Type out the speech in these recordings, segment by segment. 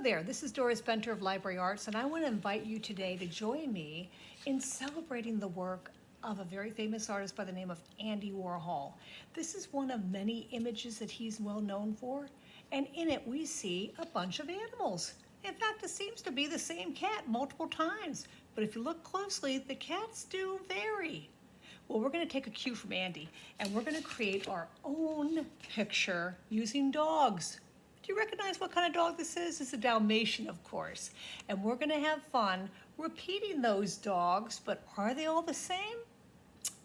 there, this is Doris Benter of Library Arts, and I want to invite you today to join me in celebrating the work of a very famous artist by the name of Andy Warhol. This is one of many images that he's well known for, and in it we see a bunch of animals. In fact, it seems to be the same cat multiple times, but if you look closely, the cats do vary. Well, we're going to take a cue from Andy, and we're going to create our own picture using dogs. Do you recognize what kind of dog this is? It's a Dalmatian, of course. And we're gonna have fun repeating those dogs, but are they all the same?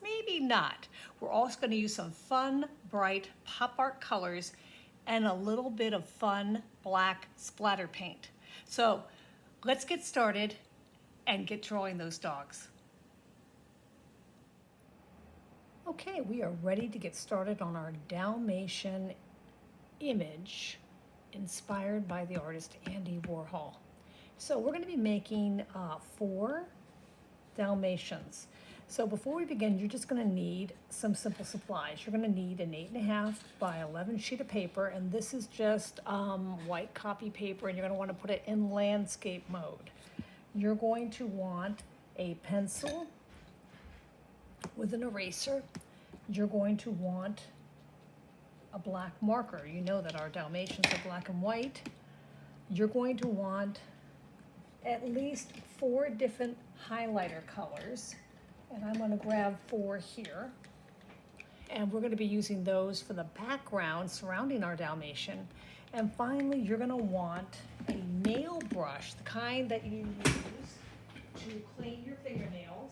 Maybe not. We're also gonna use some fun, bright pop art colors and a little bit of fun black splatter paint. So let's get started and get drawing those dogs. Okay, we are ready to get started on our Dalmatian image inspired by the artist Andy Warhol. So we're going to be making 4 Dalmatians. So before we begin, you're just going to need some simple supplies. You're going to need an 8.5 by 11 sheet of paper, and this is just white copy paper, and you're going to want to put it in landscape mode. You're going to want a pencil with an eraser. You're going to want a black marker. You know that our Dalmatians are black and white. You're going to want at least 4 different highlighter colors, and I'm going to grab 4 here. And we're going to be using those for the background surrounding our Dalmatian. And finally, you're going to want a nail brush, the kind that you use to clean your fingernails,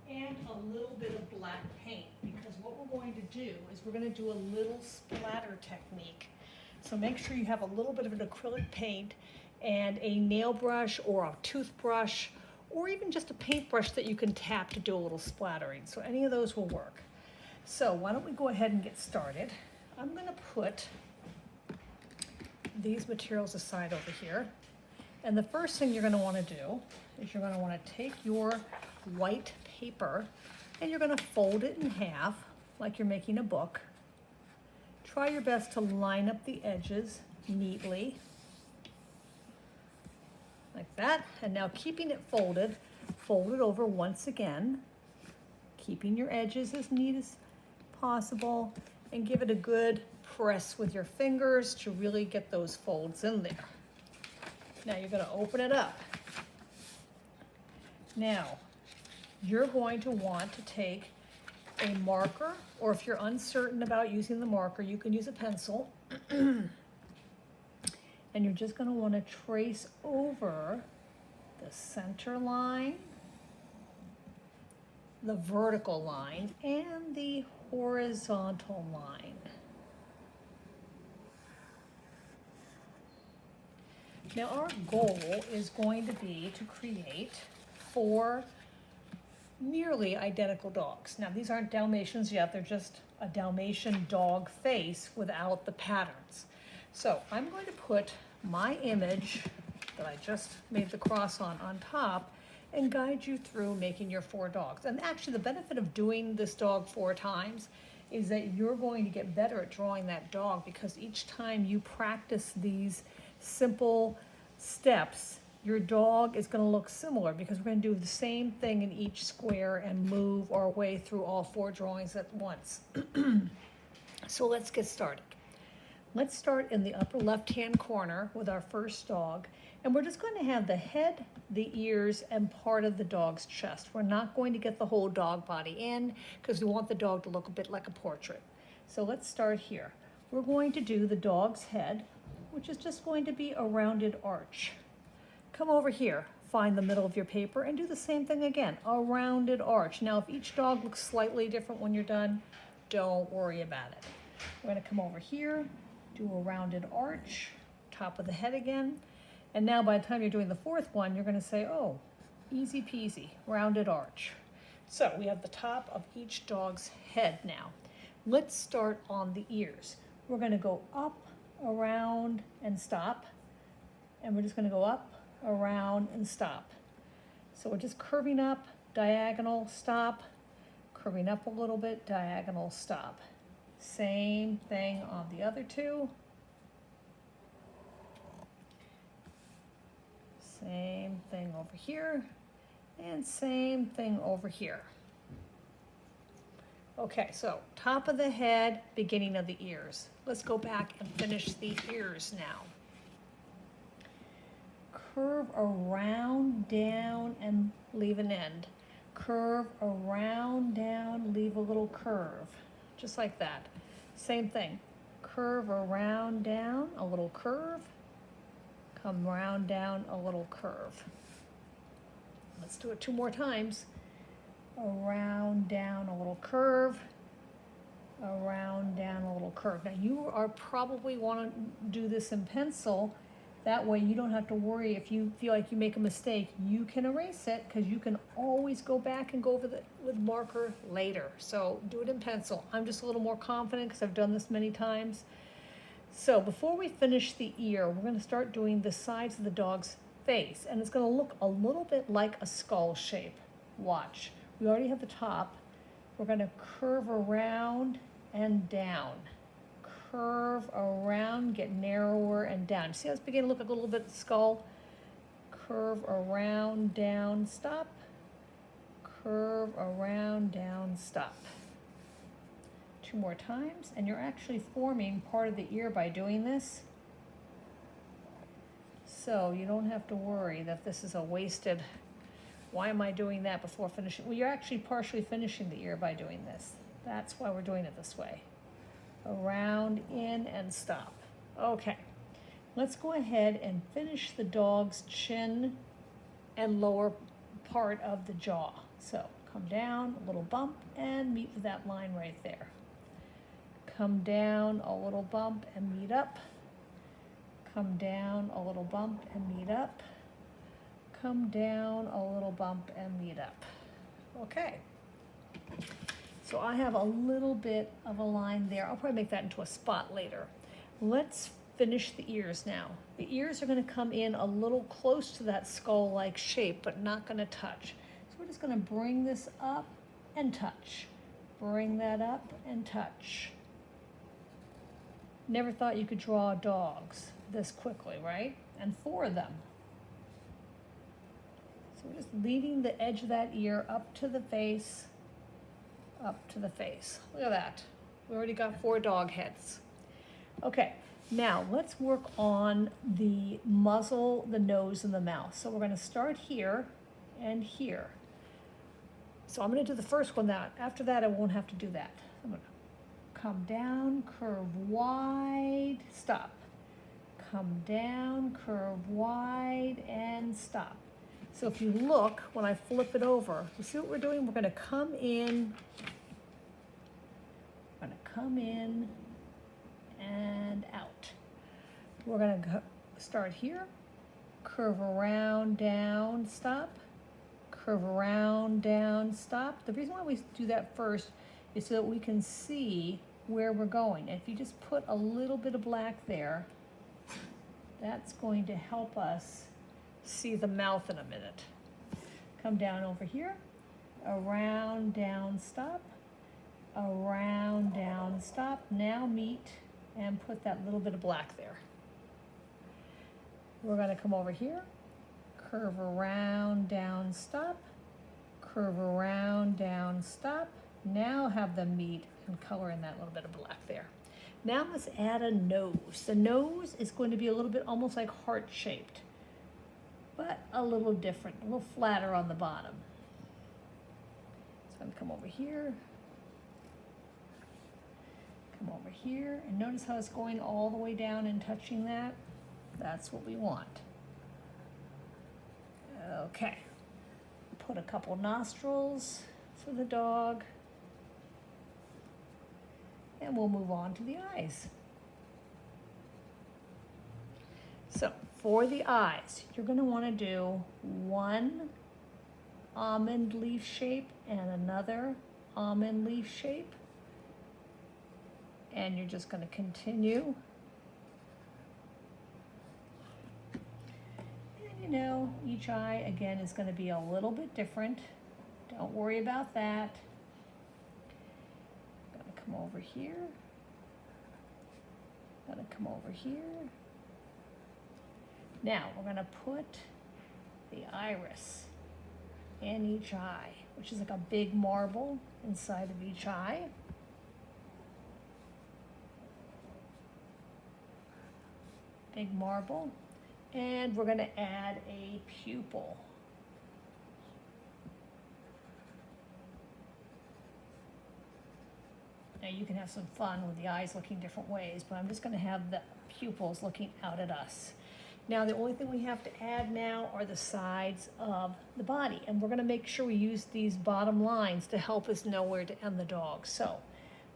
and a little bit of black paint, because what we're going to do is we're going to do a little splatter technique. So make sure you have a little bit of an acrylic paint and a nail brush or a toothbrush or even just a paintbrush that you can tap to do a little splattering. So any of those will work. So why don't we go ahead and get started. I'm going to put these materials aside over here. And the first thing you're going to want to do is you're going to want to take your white paper and you're going to fold it in half like you're making a book. Try your best to line up the edges neatly like that, and now keeping it folded, fold it over once again, keeping your edges as neat as possible, and give it a good press with your fingers to really get those folds in there. Now you're going to open it up. Now you're going to want to take a marker, or if you're uncertain about using the marker, you can use a pencil. And you're just going to want to trace over the center line, the vertical line, and the horizontal line. Now our goal is going to be to create 4 nearly identical dogs. Now these aren't Dalmatians yet, they're just a Dalmatian dog face without the patterns. So I'm going to put my image that I just made the cross on top and guide you through making your 4 dogs. And actually the benefit of doing this dog 4 times is that you're going to get better at drawing that dog, because each time you practice these simple steps, your dog is going to look similar, because we're going to do the same thing in each square and move our way through all 4 drawings at once. So let's get started. Let's start in the upper left-hand corner with our first dog, and we're just going to have the head, the ears, and part of the dog's chest. We're not going to get the whole dog body in, because we want the dog to look a bit like a portrait. So let's start here. We're going to do the dog's head, which is just going to be a rounded arch. Come over here, find the middle of your paper, and do the same thing again, a rounded arch. Now, if each dog looks slightly different when you're done, don't worry about it. We're going to come over here, do a rounded arch, top of the head again. And now by the time you're doing the 4th one, you're going to say, oh, easy peasy, rounded arch. So we have the top of each dog's head now. Let's start on the ears. We're going to go up, around, and stop. And we're just going to go up, around, and stop. So we're just curving up, diagonal, stop, curving up a little bit, diagonal, stop. Same thing on the other 2. Same thing over here, and same thing over here. Okay, so top of the head, beginning of the ears. Let's go back and finish the ears now. Curve around, down, and leave an end. Curve around, down, leave a little curve. Just like that. Same thing. Curve around, down, a little curve. Come round, down, a little curve. Let's do it 2 more times. Around, down, a little curve. Around, down, a little curve. Now you are probably want to do this in pencil. That way you don't have to worry if you feel like you make a mistake. You can erase it because you can always go back and go over it with marker later. So do it in pencil. I'm just a little more confident because I've done this many times. So before we finish the ear, we're going to start doing the sides of the dog's face. And it's going to look a little bit like a skull shape. Watch. We already have the top. We're going to curve around and down. Curve around, get narrower and down. See how it's beginning to look like a little bit skull? Curve around, down, stop. Curve around, down, stop. 2 more times, and you're actually forming part of the ear by doing this. So you don't have to worry that this is a wasted, why am I doing that before finishing? Well, you're actually partially finishing the ear by doing this. That's why we're doing it this way. Around, in, and stop. Okay, let's go ahead and finish the dog's chin and lower part of the jaw. So come down, a little bump, and meet with that line right there. Come down, a little bump, and meet up. Come down, a little bump, and meet up. Come down, a little bump, and meet up. Okay. So I have a little bit of a line there. I'll probably make that into a spot later. Let's finish the ears now. The ears are going to come in a little close to that skull-like shape, but not going to touch. So we're just going to bring this up and touch. Bring that up and touch. Never thought you could draw dogs this quickly, right? And 4 of them. So we're just leading the edge of that ear up to the face. Up to the face. Look at that. We already got 4 dog heads. Okay, now let's work on the muzzle, the nose, and the mouth. So we're going to start here and here. So I'm going to do the first one. After that, I won't have to do that. I'm going to come down, curve wide, stop. Come down, curve wide, and stop. So if you look, when I flip it over, you see what we're doing? We're going to come in. We're going to come in and out. We're going to start here, curve around, down, stop, curve around, down, stop. The reason why we do that first is so that we can see where we're going. And if you just put a little bit of black there, that's going to help us see the mouth in a minute. Come down over here, around, down, stop, around, down, stop. Now meet and put that little bit of black there. We're going to come over here, curve around, down, stop, curve around, down, stop. Now have them meet and color in that little bit of black there. Now let's add a nose. The nose is going to be a little bit almost like heart-shaped, but a little different, a little flatter on the bottom. So I'm going to come over here, and notice how it's going all the way down and touching that. That's what we want. Okay, put a couple nostrils for the dog, and we'll move on to the eyes. So for the eyes, you're going to want to do one almond leaf shape and another almond leaf shape. And you're just going to continue. And you know, each eye again is going to be a little bit different. Don't worry about that. Going to come over here. Going to come over here. Now we're going to put the iris in each eye, which is like a big marble inside of each eye. Big marble. And we're going to add a pupil. Now you can have some fun with the eyes looking different ways, but I'm just going to have the pupils looking out at us. Now the only thing we have to add now are the sides of the body, and we're going to make sure we use these bottom lines to help us know where to end the dog. So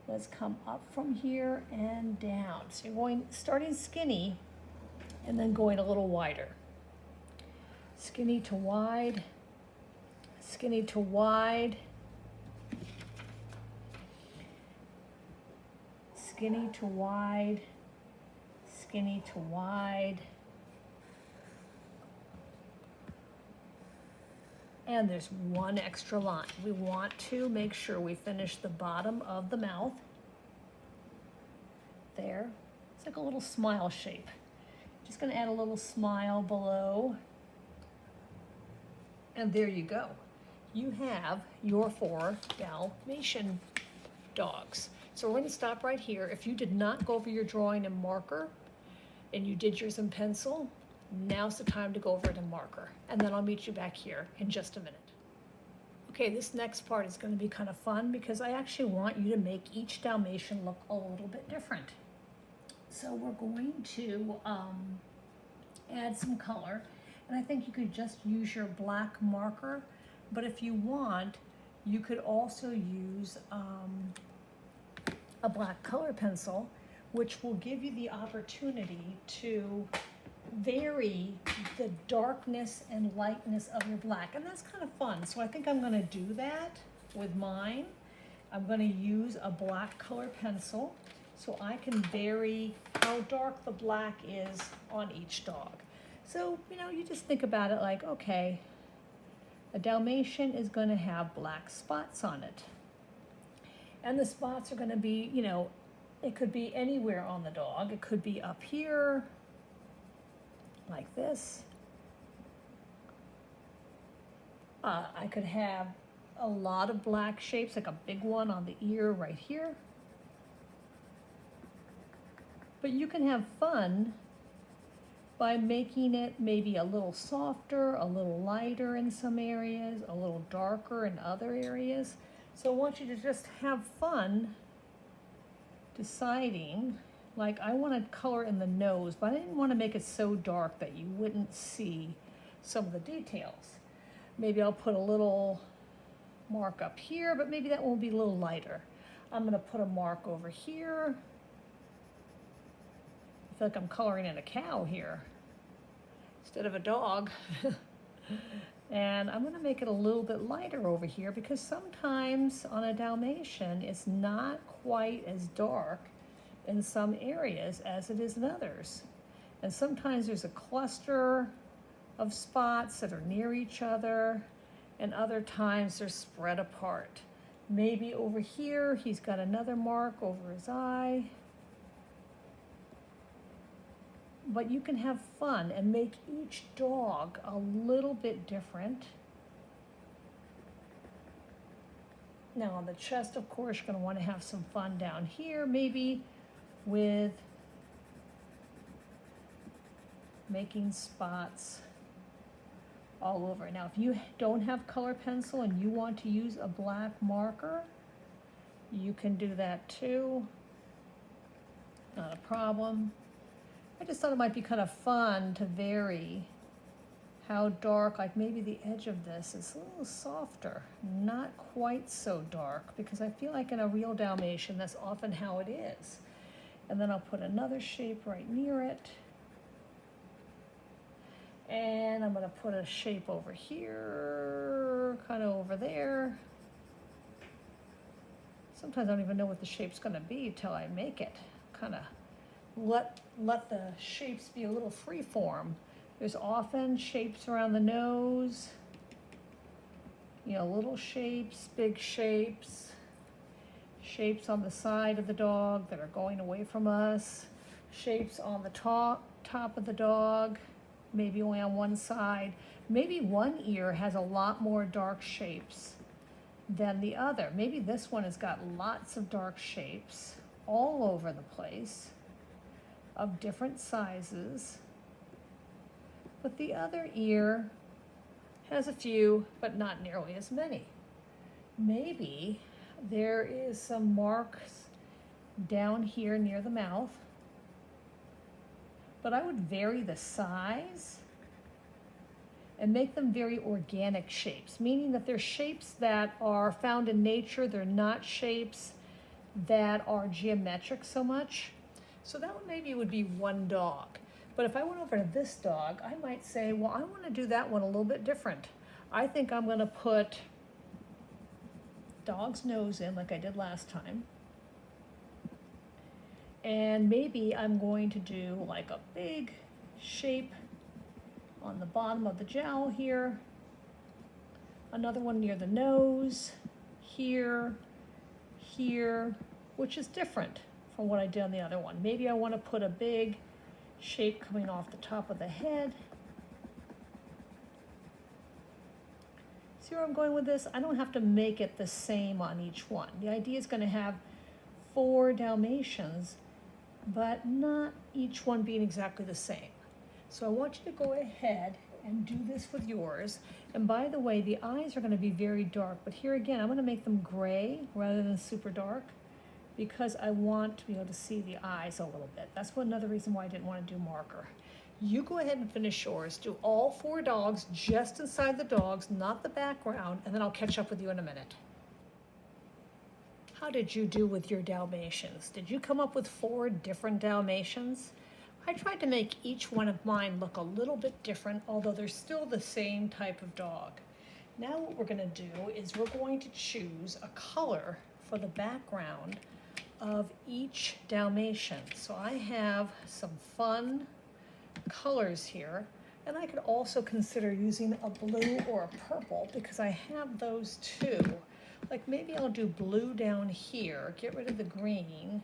let's come up from here and down. So you're starting skinny and then going a little wider. Skinny to wide, skinny to wide, skinny to wide, skinny to wide. And there's one extra line. We want to make sure we finish the bottom of the mouth. There. It's like a little smile shape. Just going to add a little smile below. And there you go. You have your 4 Dalmatian dogs. So we're going to stop right here. If you did not go over your drawing in marker and you did yours in pencil, now's the time to go over it in marker. And then I'll meet you back here in just a minute. Okay, this next part is going to be kind of fun because I actually want you to make each Dalmatian look a little bit different. So we're going to add some color. And I think you could just use your black marker, but if you want, you could also use a black color pencil, which will give you the opportunity to vary the darkness and lightness of your black. And that's kind of fun. So I think I'm going to do that with mine. I'm going to use a black color pencil so I can vary how dark the black is on each dog. So, you know, you just think about it like, okay, a Dalmatian is going to have black spots on it. And the spots are going to be, you know, it could be anywhere on the dog. It could be up here, like this. I could have a lot of black shapes, like a big one on the ear right here. But you can have fun by making it maybe a little softer, a little lighter in some areas, a little darker in other areas. So I want you to just have fun deciding, like I want to color in the nose, but I didn't want to make it so dark that you wouldn't see some of the details. Maybe I'll put a little mark up here, but maybe that will be a little lighter. I'm going to put a mark over here. I feel like I'm coloring in a cow here instead of a dog. And I'm going to make it a little bit lighter over here because sometimes on a Dalmatian it's not quite as dark in some areas as it is in others. And sometimes there's a cluster of spots that are near each other, and other times they're spread apart. Maybe over here he's got another mark over his eye. But you can have fun and make each dog a little bit different. Now on the chest, of course, you're going to want to have some fun down here, maybe with making spots all over. Now, if you don't have color pencil and you want to use a black marker, you can do that too. Not a problem. I just thought it might be kind of fun to vary how dark, like maybe the edge of this is a little softer, not quite so dark, because I feel like in a real Dalmatian, that's often how it is. And then I'll put another shape right near it. And I'm gonna put a shape over here, kind of over there. Sometimes I don't even know what the shape's gonna be till I make it. Kind of let the shapes be a little free form. There's often shapes around the nose, you know, little shapes, big shapes, shapes on the side of the dog that are going away from us, shapes on the top of the dog, maybe only on one side. Maybe one ear has a lot more dark shapes than the other. Maybe this one has got lots of dark shapes all over the place of different sizes, but the other ear has a few, but not nearly as many. Maybe there is some marks down here near the mouth, but I would vary the size and make them very organic shapes, meaning that they're shapes that are found in nature. They're not shapes that are geometric so much. So that one maybe would be one dog. But if I went over to this dog, I might say, well, I want to do that one a little bit different. I think I'm going to put dog's nose in like I did last time. And maybe I'm going to do like a big shape on the bottom of the jowl here. Another one near the nose, here, here, which is different from what I did on the other one. Maybe I want to put a big shape coming off the top of the head. See where I'm going with this? I don't have to make it the same on each one. The idea is going to have 4 Dalmatians, but not each one being exactly the same. So I want you to go ahead and do this with yours. And by the way, the eyes are going to be very dark, but here again, I'm going to make them gray rather than super dark because I want to be able to see the eyes a little bit. That's another reason why I didn't want to do marker. You go ahead and finish yours. Do all 4 dogs just inside the dogs, not the background, and then I'll catch up with you in a minute. How did you do with your Dalmatians? Did you come up with 4 different Dalmatians? I tried to make each one of mine look a little bit different, although they're still the same type of dog. Now what we're going to do is we're going to choose a color for the background of each Dalmatian. So I have some fun colors here, and I could also consider using a blue or a purple because I have those too. Like maybe I'll do blue down here, get rid of the green.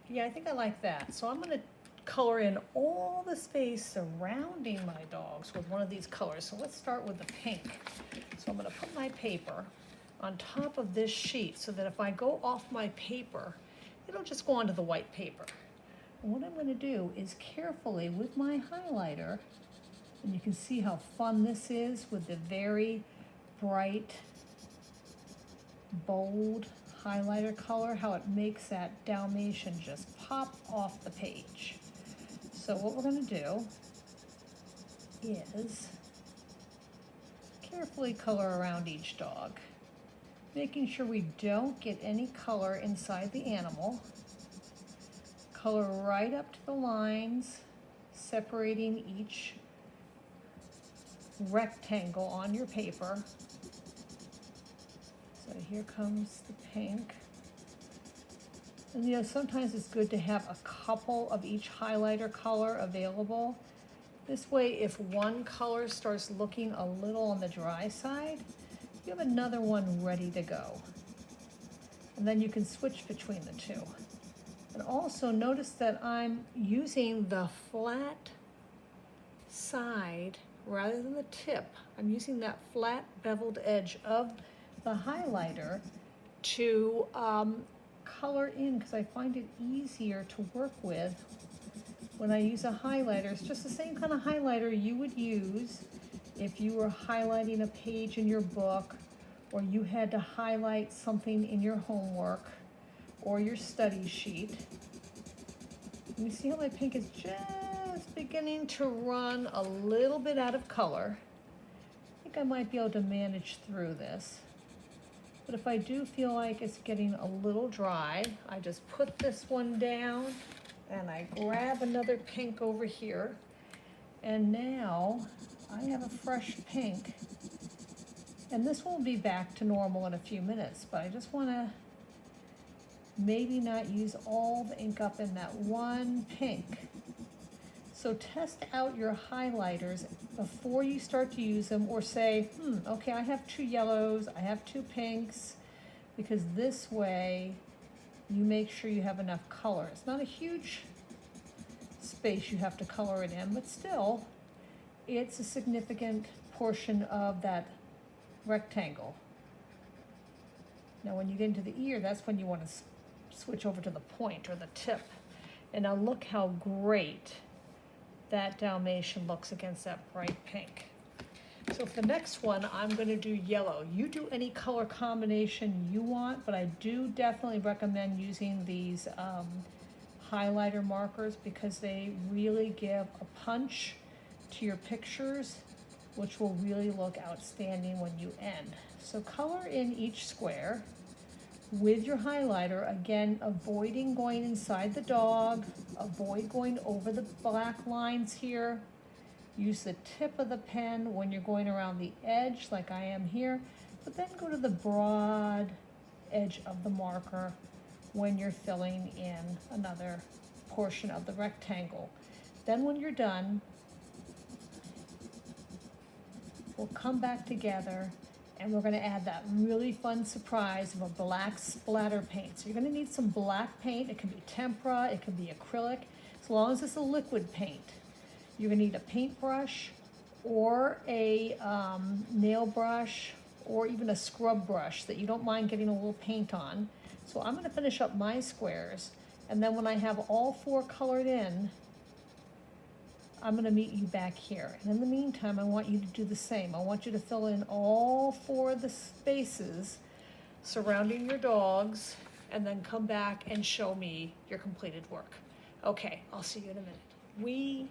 Yeah, I think I like that. So I'm going to color in all the space surrounding my dogs with one of these colors. So let's start with the pink. So I'm going to put my paper on top of this sheet so that if I go off my paper, it'll just go onto the white paper. And what I'm going to do is carefully with my highlighter, and you can see how fun this is with the very bright, bold highlighter color, how it makes that Dalmatian just pop off the page. So what we're going to do is carefully color around each dog, making sure we don't get any color inside the animal. Color right up to the lines, separating each rectangle on your paper. So here comes the pink. And you know, sometimes it's good to have a couple of each highlighter color available. This way, if one color starts looking a little on the dry side, you have another one ready to go. And then you can switch between the two. And also notice that I'm using the flat side rather than the tip. I'm using that flat beveled edge of the highlighter to color in because I find it easier to work with when I use a highlighter. It's just the same kind of highlighter you would use if you were highlighting a page in your book, or you had to highlight something in your homework or your study sheet. You see how my pink is just beginning to run a little bit out of color. I think I might be able to manage through this. But if I do feel like it's getting a little dry, I just put this one down and I grab another pink over here. And now I have a fresh pink. And this will be back to normal in a few minutes, but I just want to maybe not use all the ink up in that one pink. So test out your highlighters before you start to use them, or say, okay, I have 2 yellows, I have 2 pinks, because this way you make sure you have enough color. It's not a huge space you have to color it in, but still, it's a significant portion of that rectangle. Now when you get into the ear, that's when you want to switch over to the point or the tip. And now look how great that Dalmatian looks against that bright pink. So for the next one, I'm going to do yellow. You do any color combination you want, but I do definitely recommend using these highlighter markers because they really give a punch to your pictures, which will really look outstanding when you end. So color in each square with your highlighter, again, avoiding going inside the dog, avoid going over the black lines here. Use the tip of the pen when you're going around the edge like I am here, but then go to the broad edge of the marker when you're filling in another portion of the rectangle. Then when you're done, we'll come back together and we're going to add that really fun surprise of a black splatter paint. So you're going to need some black paint. It can be tempera, it can be acrylic, as long as it's a liquid paint. You're going to need a paintbrush or a nail brush or even a scrub brush that you don't mind getting a little paint on. So I'm going to finish up my squares, and then when I have all four colored in, I'm going to meet you back here. And in the meantime, I want you to do the same. I want you to fill in all four of the spaces surrounding your dogs, and then come back and show me your completed work. Okay, I'll see you in a minute. We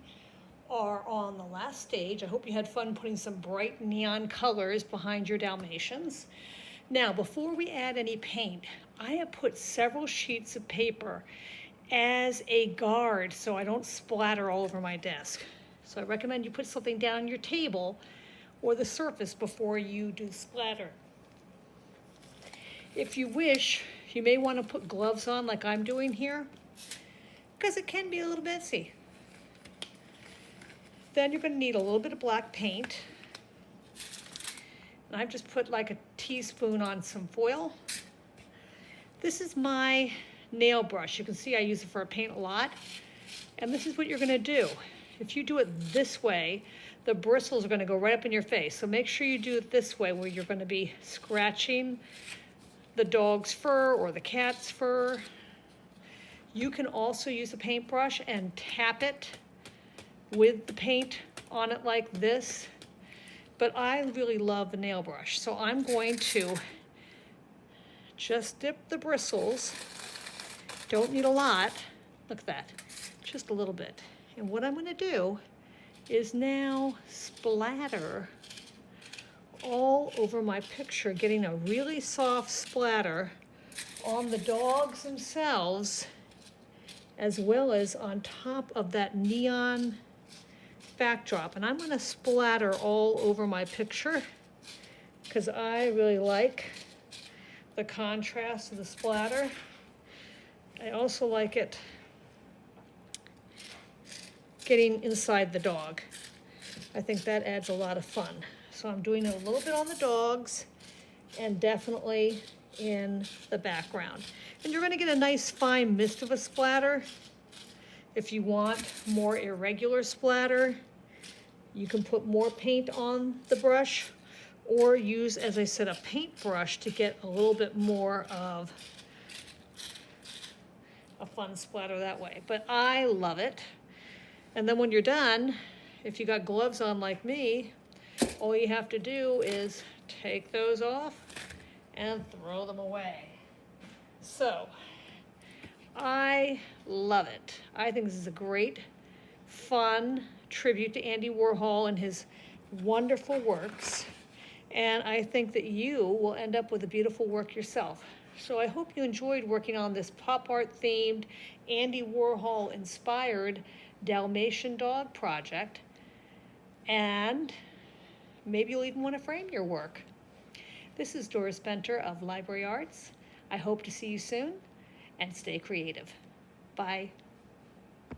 are on the last stage. I hope you had fun putting some bright neon colors behind your Dalmatians. Now, before we add any paint, I have put several sheets of paper as a guard so I don't splatter all over my desk. So I recommend you put something down on your table or the surface before you do splatter. If you wish, you may want to put gloves on like I'm doing here, because it can be a little messy. Then you're going to need a little bit of black paint. And I've just put like a teaspoon on some foil. This is my nail brush. You can see I use it for paint a lot. And this is what you're going to do. If you do it this way, the bristles are going to go right up in your face. So make sure you do it this way, where you're going to be scratching the dog's fur or the cat's fur. You can also use a paintbrush and tap it with the paint on it like this, but I really love the nail brush. So I'm going to just dip the bristles. Don't need a lot. Look at that, just a little bit. And what I'm going to do is now splatter all over my picture, getting a really soft splatter on the dogs themselves, as well as on top of that neon backdrop. And I'm going to splatter all over my picture because I really like the contrast of the splatter. I also like it getting inside the dog. I think that adds a lot of fun. So I'm doing it a little bit on the dogs and definitely in the background. And you're going to get a nice fine mist of a splatter. If you want more irregular splatter, you can put more paint on the brush or use, as I said, a paintbrush to get a little bit more of a fun splatter that way. But I love it. And then when you're done, if you got gloves on like me, all you have to do is take those off and throw them away. So I love it. I think this is a great, fun tribute to Andy Warhol and his wonderful works. And I think that you will end up with a beautiful work yourself. So I hope you enjoyed working on this pop art themed, Andy Warhol inspired Dalmatian dog project. And maybe you'll even want to frame your work. This is Doris Benter of Library Arts. I hope to see you soon, and stay creative. Bye.